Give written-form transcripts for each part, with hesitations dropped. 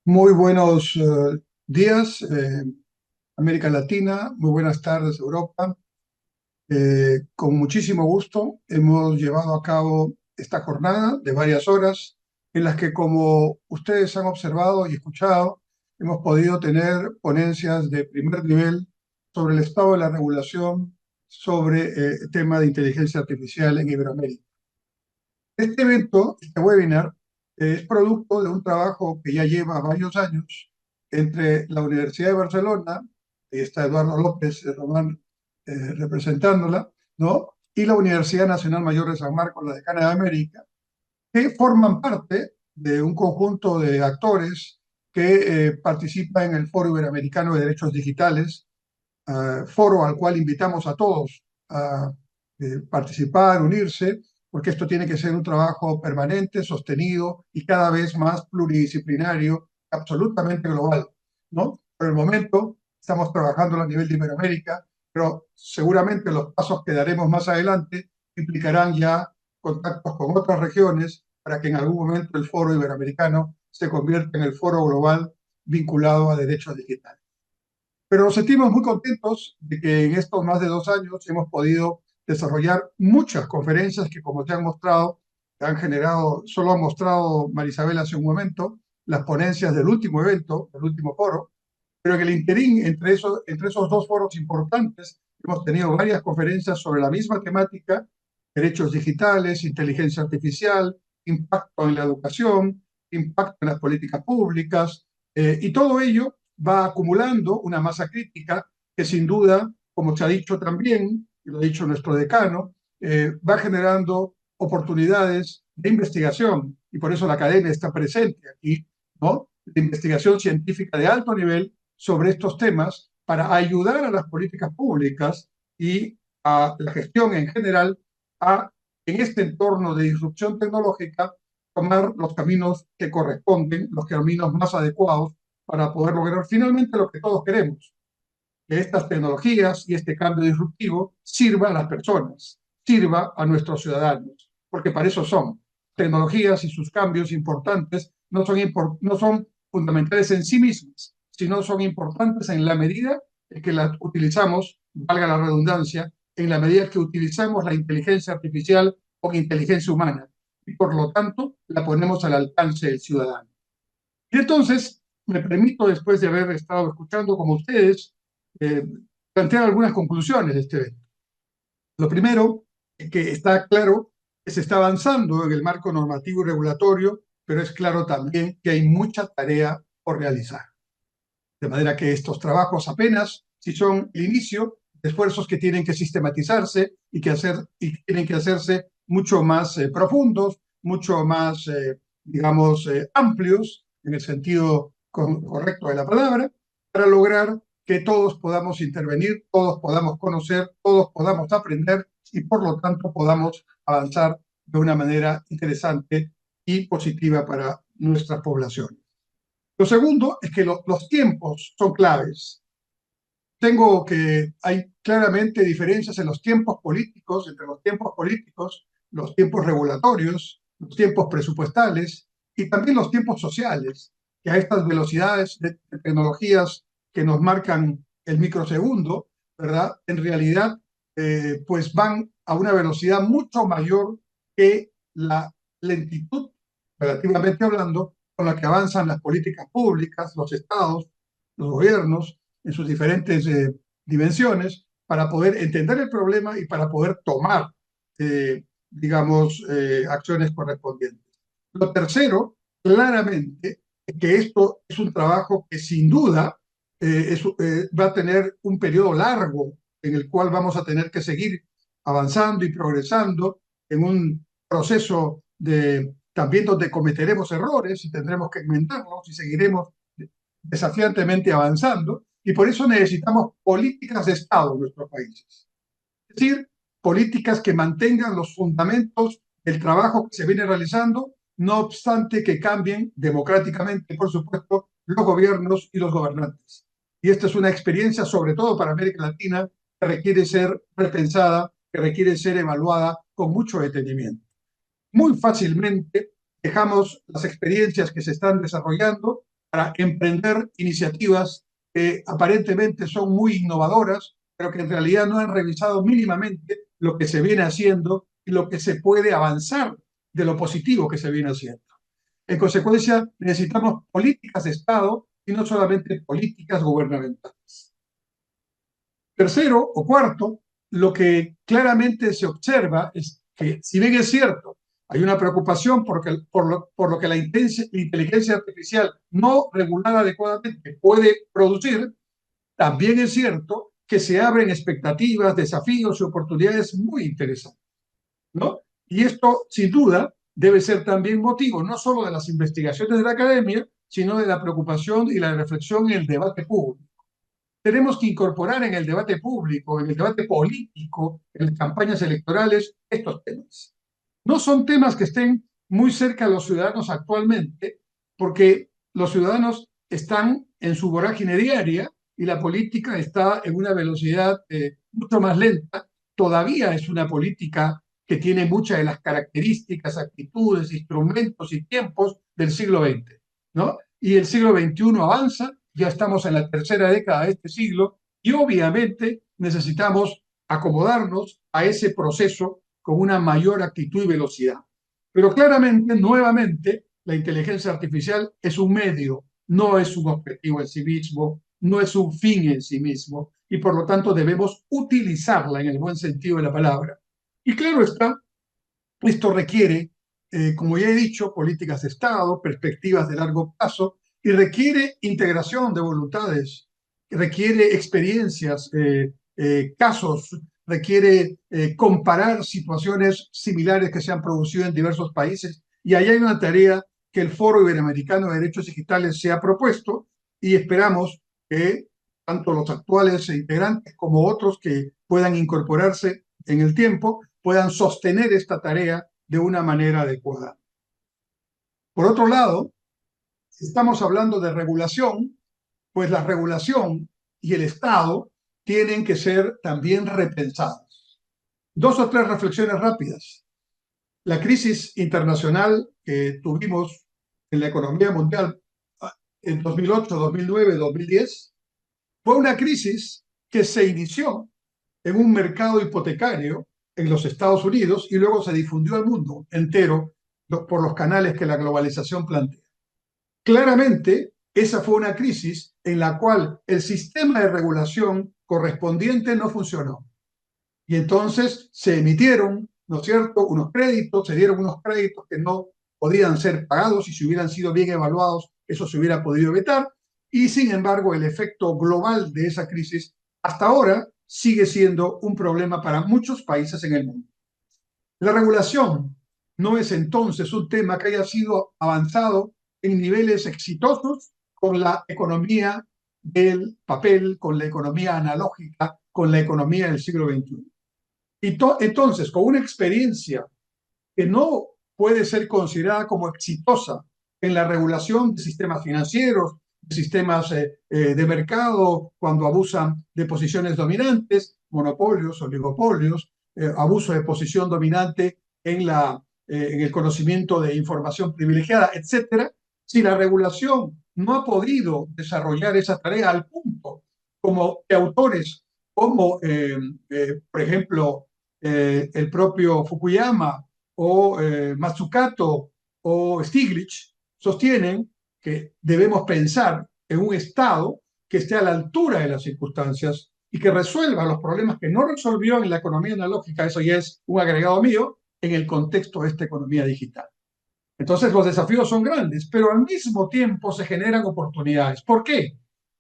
Muy buenos días, América Latina, muy buenas tardes, Europa. Con muchísimo gusto hemos llevado a cabo esta jornada de varias horas en las que, como ustedes han observado y escuchado, hemos podido tener ponencias de primer nivel sobre el estado de la regulación sobre el tema de inteligencia artificial en Iberoamérica. Este evento, este webinar, es producto de un trabajo que ya lleva varios años entre la Universidad de Barcelona, y está Eduardo López Román representándola, ¿no? Y la Universidad Nacional Mayor de San Marcos, la Decana de América, que forman parte de un conjunto de actores que participa en el Foro Iberoamericano de Derechos Digitales, foro al cual invitamos a todos a participar, unirse, porque esto tiene que ser un trabajo permanente, sostenido y cada vez más pluridisciplinario, absolutamente global, ¿no? Por el momento estamos trabajando a nivel de Iberoamérica, pero seguramente los pasos que daremos más adelante implicarán ya contactos con otras regiones para que en algún momento el foro iberoamericano se convierta en el foro global vinculado a derechos digitales. Pero nos sentimos muy contentos de que en estos más de 2 años hemos podido desarrollar muchas conferencias que, como te han mostrado, han generado, solo han mostrado Marisabel hace un momento, las ponencias del último evento, del último foro, pero en el interín, entre esos dos foros importantes, hemos tenido varias conferencias sobre la misma temática: derechos digitales, inteligencia artificial, impacto en la educación, impacto en las políticas públicas, y todo ello va acumulando una masa crítica que sin duda, como se ha dicho también, y lo ha dicho nuestro decano, va generando oportunidades de investigación, y por eso la academia está presente aquí, ¿no? De investigación científica de alto nivel sobre estos temas para ayudar a las políticas públicas y a la gestión en general a, en este entorno de disrupción tecnológica, tomar los caminos que corresponden, los caminos más adecuados para poder lograr finalmente lo que todos queremos: que estas tecnologías y este cambio disruptivo sirva a las personas, sirva a nuestros ciudadanos, porque para eso son. Tecnologías y sus cambios importantes no son fundamentales en sí mismas, sino son importantes en la medida en que las utilizamos, valga la redundancia, en la medida que utilizamos la inteligencia artificial o inteligencia humana, y por lo tanto la ponemos al alcance del ciudadano. Y entonces me permito, después de haber estado escuchando como ustedes, eh, plantear algunas conclusiones de este evento. Lo primero es que está claro que se está avanzando en el marco normativo y regulatorio, pero es claro también que hay mucha tarea por realizar. De manera que estos trabajos apenas si son el inicio de esfuerzos que tienen que sistematizarse y tienen que hacerse mucho más profundos, mucho más, digamos, amplios en el sentido correcto de la palabra, para lograr que todos podamos intervenir, todos podamos conocer, todos podamos aprender y por lo tanto podamos avanzar de una manera interesante y positiva para nuestras poblaciones. Lo segundo es que los tiempos son claves. Hay claramente diferencias en los tiempos políticos, entre los tiempos políticos, los tiempos regulatorios, los tiempos presupuestales y también los tiempos sociales, que a estas velocidades de tecnologías que nos marcan el microsegundo, ¿verdad? En realidad, pues van a una velocidad mucho mayor que la lentitud, relativamente hablando, con la que avanzan las políticas públicas, los estados, los gobiernos, en sus diferentes dimensiones, para poder entender el problema y para poder tomar, digamos, acciones correspondientes. Lo tercero, claramente, es que esto es un trabajo que sin duda va a tener un periodo largo en el cual vamos a tener que seguir avanzando y progresando en un proceso de también donde cometeremos errores y tendremos que enmendarlos y seguiremos desafiantemente avanzando, y por eso necesitamos políticas de Estado en nuestros países. Es decir, políticas que mantengan los fundamentos del trabajo que se viene realizando, no obstante que cambien democráticamente, por supuesto, los gobiernos y los gobernantes. Y esta es una experiencia, sobre todo para América Latina, que requiere ser repensada, que requiere ser evaluada con mucho detenimiento. Muy fácilmente dejamos las experiencias que se están desarrollando para emprender iniciativas que aparentemente son muy innovadoras, pero que en realidad no han revisado mínimamente lo que se viene haciendo y lo que se puede avanzar de lo positivo que se viene haciendo. En consecuencia, necesitamos políticas de Estado y no solamente políticas gubernamentales. Tercero o cuarto, lo que claramente se observa es que, si bien es cierto, hay una preocupación por lo que la inteligencia artificial no regulada adecuadamente puede producir, también es cierto que se abren expectativas, desafíos y oportunidades muy interesantes, ¿no? Y esto, sin duda, debe ser también motivo no solo de las investigaciones de la academia, sino de la preocupación y la reflexión en el debate público. Tenemos que incorporar en el debate público, en el debate político, en las campañas electorales, estos temas. No son temas que estén muy cerca de los ciudadanos actualmente, porque los ciudadanos están en su vorágine diaria y la política está en una velocidad mucho más lenta. Todavía es una política que tiene muchas de las características, actitudes, instrumentos y tiempos del siglo XX, ¿no? Y el siglo XXI avanza, ya estamos en la tercera década de este siglo y obviamente necesitamos acomodarnos a ese proceso con una mayor actitud y velocidad. Pero claramente, nuevamente, la inteligencia artificial es un medio, no es un objetivo en sí mismo, no es un fin en sí mismo, y por lo tanto debemos utilizarla en el buen sentido de la palabra. Y claro está, esto requiere, como ya he dicho, políticas de Estado, perspectivas de largo plazo, y requiere integración de voluntades, requiere experiencias, casos, requiere comparar situaciones similares que se han producido en diversos países. Y ahí hay una tarea que el Foro Iberoamericano de Derechos Digitales se ha propuesto y esperamos que tanto los actuales integrantes como otros que puedan incorporarse en el tiempo puedan sostener esta tarea de una manera adecuada. Por otro lado, si estamos hablando de regulación, pues la regulación y el Estado tienen que ser también repensados. Dos o tres reflexiones rápidas. La crisis internacional que tuvimos en la economía mundial en 2008, 2009, 2010 fue una crisis que se inició en un mercado hipotecario en los Estados Unidos y luego se difundió al mundo entero por los canales que la globalización plantea. Claramente, esa fue una crisis en la cual el sistema de regulación correspondiente no funcionó. Y entonces se emitieron, ¿no es cierto?, unos créditos, se dieron unos créditos que no podían ser pagados y si hubieran sido bien evaluados, eso se hubiera podido evitar. Y sin embargo, el efecto global de esa crisis hasta ahora sigue siendo un problema para muchos países en el mundo. La regulación no es entonces un tema que haya sido avanzado en niveles exitosos con la economía del papel, con la economía analógica, con la economía del siglo XXI. Y entonces, con una experiencia que no puede ser considerada como exitosa en la regulación de sistemas financieros, de sistemas de mercado, cuando abusan de posiciones dominantes, monopolios, oligopolios, abuso de posición dominante en el conocimiento de información privilegiada, etcétera. Si la regulación no ha podido desarrollar esa tarea al punto como de autores como, por ejemplo, el propio Fukuyama o Matsukato o Stiglitz sostienen que debemos pensar en un Estado que esté a la altura de las circunstancias y que resuelva los problemas que no resolvió en la economía analógica, eso ya es un agregado mío, en el contexto de esta economía digital. Entonces los desafíos son grandes, pero al mismo tiempo se generan oportunidades. ¿Por qué?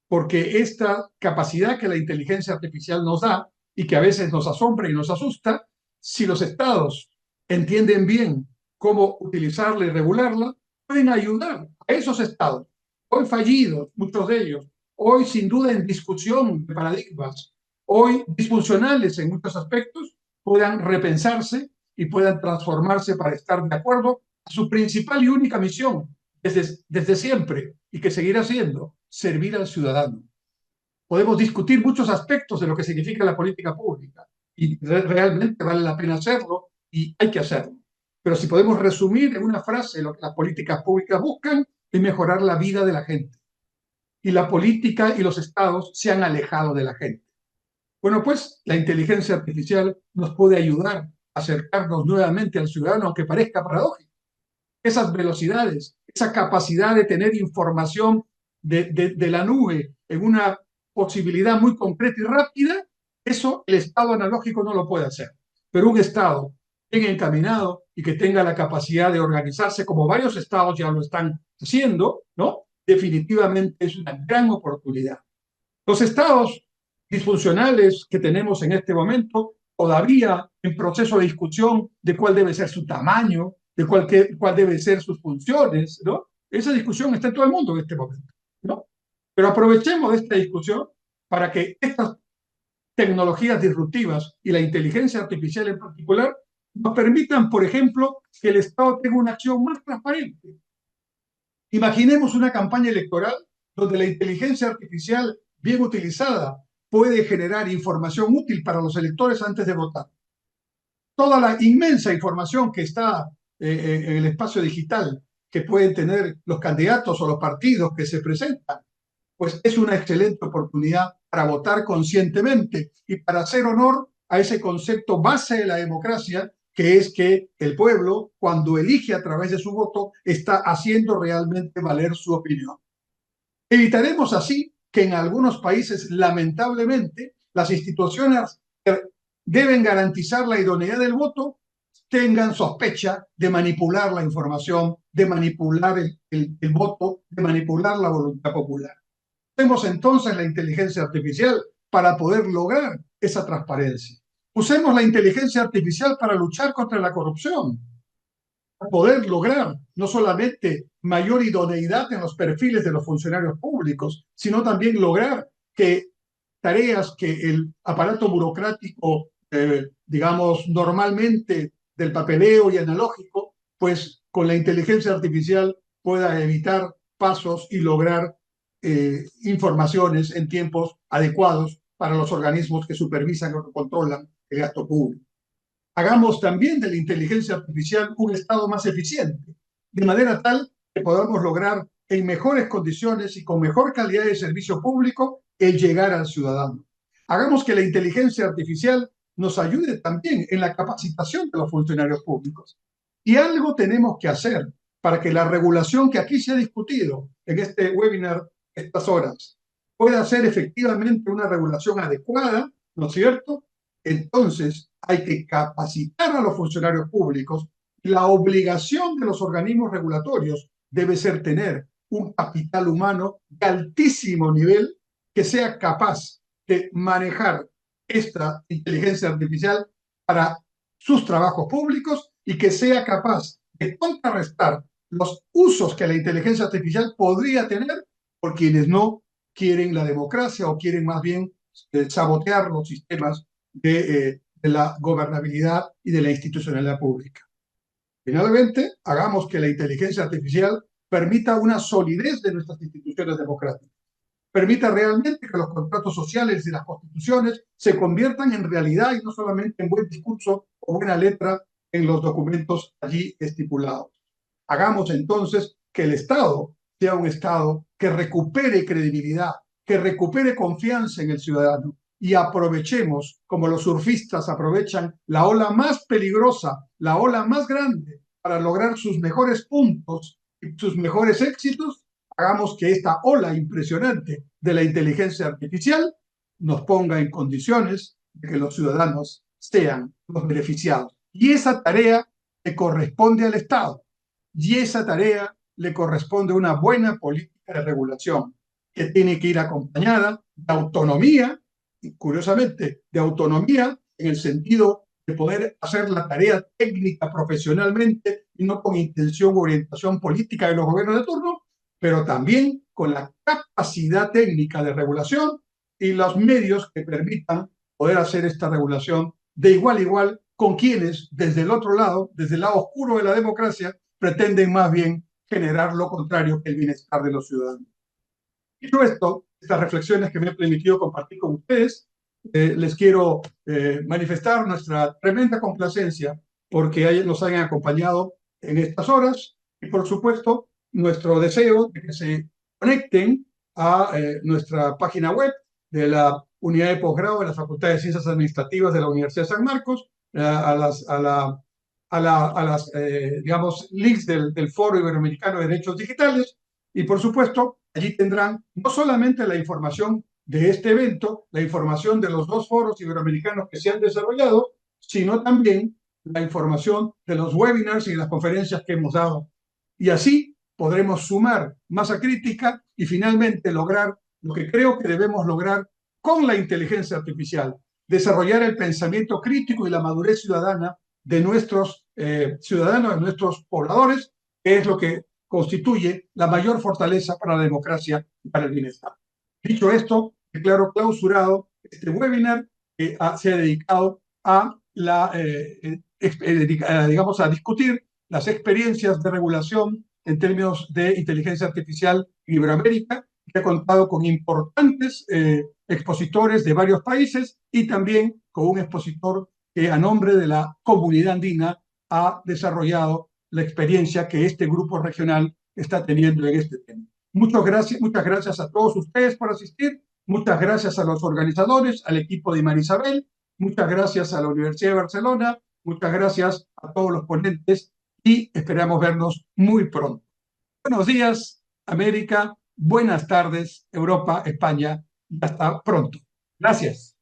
Porque esta capacidad que la inteligencia artificial nos da y que a veces nos asombra y nos asusta, si los estados entienden bien cómo utilizarla y regularla, pueden ayudar a esos estados, hoy fallidos, muchos de ellos, hoy sin duda en discusión de paradigmas, hoy disfuncionales en muchos aspectos, puedan repensarse y puedan transformarse para estar de acuerdo a su principal y única misión desde siempre y que seguirá siendo servir al ciudadano. Podemos discutir muchos aspectos de lo que significa la política pública y realmente vale la pena hacerlo y hay que hacerlo. Pero si podemos resumir en una frase lo que las políticas públicas buscan es mejorar la vida de la gente. y la política y los estados se han alejado de la gente. Bueno, pues la inteligencia artificial nos puede ayudar a acercarnos nuevamente al ciudadano, aunque parezca paradójico. Esas velocidades, esa capacidad de tener información de la nube en una posibilidad muy concreta y rápida, eso el Estado analógico no lo puede hacer. Pero un Estado bien encaminado y que tenga la capacidad de organizarse, como varios Estados ya lo están haciendo, ¿no? Definitivamente es una gran oportunidad. Los Estados disfuncionales que tenemos en este momento, todavía en proceso de discusión de cuál debe ser su tamaño, de cuál deben ser sus funciones, ¿no? Esa discusión está en todo el mundo en este momento, ¿no? Pero aprovechemos de esta discusión para que estas tecnologías disruptivas y la inteligencia artificial en particular nos permitan, por ejemplo, que el Estado tenga una acción más transparente. Imaginemos una campaña electoral donde la inteligencia artificial bien utilizada puede generar información útil para los electores antes de votar. Toda la inmensa información que está en el espacio digital que pueden tener los candidatos o los partidos que se presentan, pues es una excelente oportunidad para votar conscientemente y para hacer honor a ese concepto base de la democracia, que es que el pueblo, cuando elige a través de su voto, está haciendo realmente valer su opinión. Evitaremos así que en algunos países, lamentablemente, las instituciones que deben garantizar la idoneidad del voto tengan sospecha de manipular la información, de manipular el voto, de manipular la voluntad popular. Usemos entonces la inteligencia artificial para poder lograr esa transparencia. Usemos la inteligencia artificial para luchar contra la corrupción, para poder lograr no solamente mayor idoneidad en los perfiles de los funcionarios públicos, sino también lograr que tareas que el aparato burocrático, digamos, normalmente del papeleo y analógico, pues con la inteligencia artificial pueda evitar pasos y lograr informaciones en tiempos adecuados para los organismos que supervisan o que controlan el gasto público. Hagamos también de la inteligencia artificial un Estado más eficiente, de manera tal que podamos lograr en mejores condiciones y con mejor calidad de servicio público el llegar al ciudadano. Hagamos que la inteligencia artificial nos ayude también en la capacitación de los funcionarios públicos. Y algo tenemos que hacer para que la regulación que aquí se ha discutido en este webinar, estas horas, pueda ser efectivamente una regulación adecuada, ¿no es cierto? Entonces, hay que capacitar a los funcionarios públicos. La obligación de los organismos regulatorios debe ser tener un capital humano de altísimo nivel que sea capaz de manejar esta inteligencia artificial para sus trabajos públicos y que sea capaz de contrarrestar los usos que la inteligencia artificial podría tener por quienes no quieren la democracia o quieren más bien sabotear los sistemas de la gobernabilidad y de la institucionalidad pública. Finalmente, hagamos que la inteligencia artificial permita una solidez de nuestras instituciones democráticas, permita realmente que los contratos sociales y las constituciones se conviertan en realidad y no solamente en buen discurso o buena letra en los documentos allí estipulados. Hagamos entonces que el Estado sea un Estado que recupere credibilidad, que recupere confianza en el ciudadano, y aprovechemos, como los surfistas aprovechan la ola más peligrosa, la ola más grande, para lograr sus mejores puntos y sus mejores éxitos. Hagamos que esta ola impresionante de la inteligencia artificial nos ponga en condiciones de que los ciudadanos sean los beneficiados. Y esa tarea le corresponde al Estado. Y esa tarea le corresponde a una buena política de regulación que tiene que ir acompañada de autonomía, y curiosamente, de autonomía en el sentido de poder hacer la tarea técnica profesionalmente y no con intención o orientación política de los gobiernos de turno, pero también con la capacidad técnica de regulación y los medios que permitan poder hacer esta regulación de igual a igual con quienes, desde el otro lado, desde el lado oscuro de la democracia, pretenden más bien generar lo contrario que el bienestar de los ciudadanos. Dicho esto, estas reflexiones que me he permitido compartir con ustedes, les quiero manifestar nuestra tremenda complacencia porque nos hayan acompañado en estas horas y, por supuesto, nuestro deseo de que se conecten a nuestra página web de la unidad de posgrado de la Facultad de Ciencias Administrativas de la Universidad de San Marcos, a las digamos, links del Foro Iberoamericano de Derechos Digitales. Y por supuesto, allí tendrán no solamente la información de este evento, la información de los dos foros iberoamericanos que se han desarrollado, sino también la información de los webinars y las conferencias que hemos dado. Y así podremos sumar masa crítica y finalmente lograr lo que creo que debemos lograr con la inteligencia artificial, desarrollar el pensamiento crítico y la madurez ciudadana de nuestros ciudadanos, de nuestros pobladores, que es lo que constituye la mayor fortaleza para la democracia y para el bienestar. Dicho esto, declaro clausurado este webinar que se ha dedicado a digamos, a discutir las experiencias de regulación en términos de inteligencia artificial en Iberoamérica, que ha contado con importantes expositores de varios países y también con un expositor que a nombre de la comunidad andina ha desarrollado la experiencia que este grupo regional está teniendo en este tema. Muchas gracias a todos ustedes por asistir, muchas gracias a los organizadores, al equipo de Marisabel, muchas gracias a la Universidad de Barcelona, muchas gracias a todos los ponentes y esperamos vernos muy pronto. Buenos días, América. Buenas tardes, Europa, España. Y hasta pronto. Gracias.